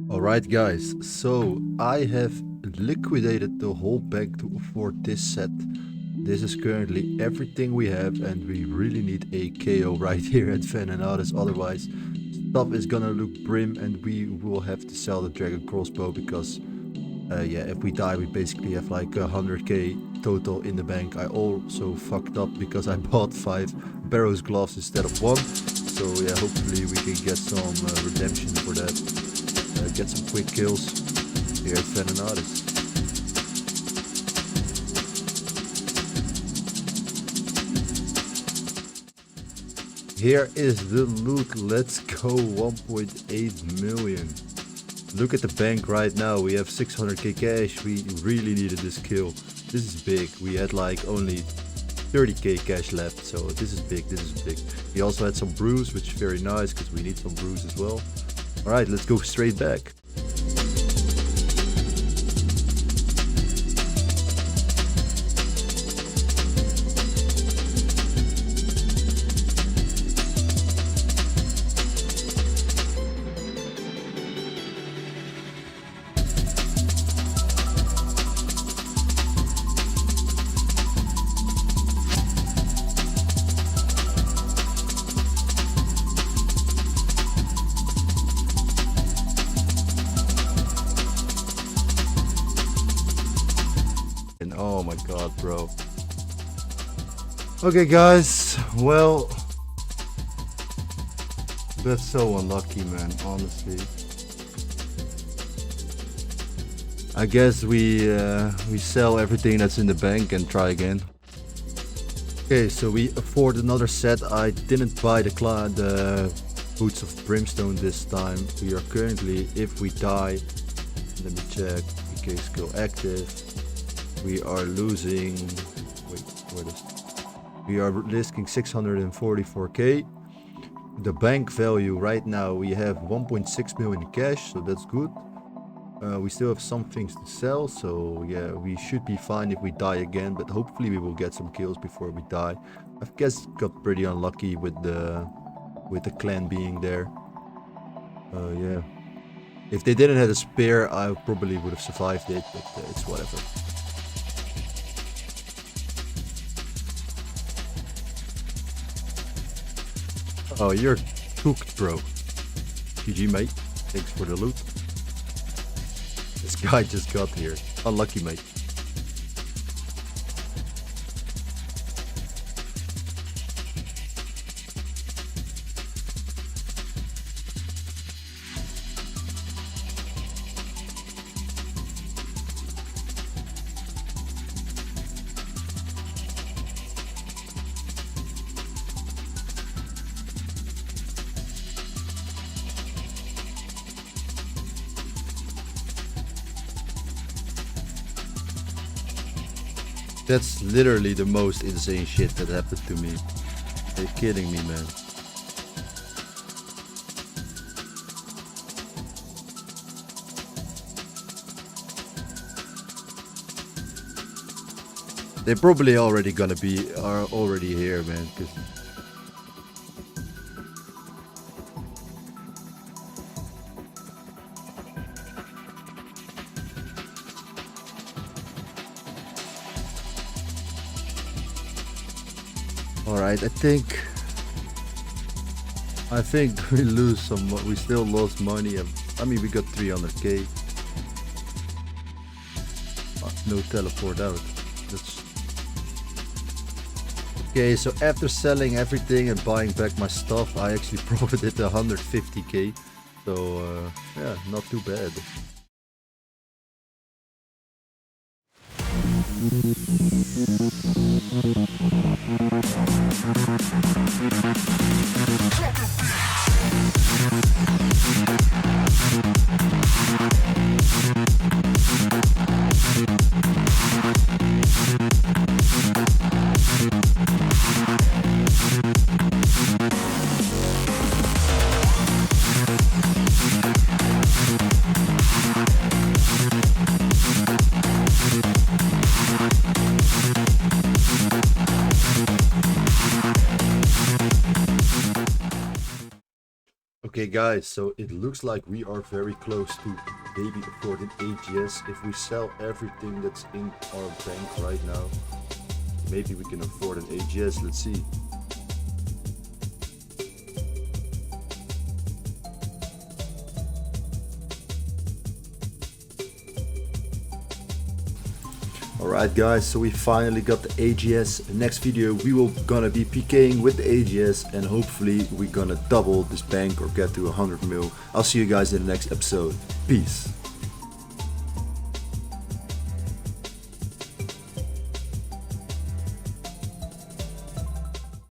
Alright guys, so I have liquidated the whole bank to afford this set. This is currently everything we have and we really need a KO right here at Venenatis, otherwise stuff is gonna look brim and we will have to sell the Dragon Crossbow because yeah, if we die we basically have like 100k total in the bank. I also fucked up because I bought 5 Barrow's Gloves instead of 1, so yeah, hopefully we can get some redemption for that. Get some quick kills here at Venenatis. Here is the loot. Let's go. 1.8 million. Look at the bank right now. We have 600k cash. We really needed this kill. This is big. We had like only 30k cash left, so this is big. This is big. We also had some brews, which is very nice because we need some brews as well. All right, let's go straight back. And oh my god, bro. Okay, guys. Well, that's so unlucky, man. Honestly, I guess we sell everything that's in the bank and try again. Okay, so we afford another set. I didn't buy the Boots of Brimstone this time. We are currently, if we die, let me check. PK skill active. We are losing. Wait, where is? We are risking 644k. The bank value right now we have 1.6 million in cash, so that's good. We still have some things to sell, so yeah, we should be fine if we die again, but hopefully we will get some kills before we die. I guess got pretty unlucky with the clan being there. Yeah. If they didn't have a spear, I probably would have survived it, but it's whatever. Oh, you're cooked, bro. GG, mate. Thanks for the loot. This guy just got here. Unlucky, mate. That's literally the most insane shit that happened to me. Are you kidding me, man? They're probably already gonna be already here, man. Cause all right, I think we lose some. We still lost money. I mean, we got 300k. No teleport out. That's okay. So after selling everything and buying back my stuff, I actually profited 150k. So yeah, not too bad. Okay guys, so it looks like we are very close to maybe affording AGS. If we sell everything that's in our bank right now, maybe we can afford an AGS. Let's see. Alright guys, so we finally got the AGS. Next video we will gonna be PKing with the AGS and hopefully we're gonna double this bank or get to 100 mil. I'll see you guys in the next episode. Peace.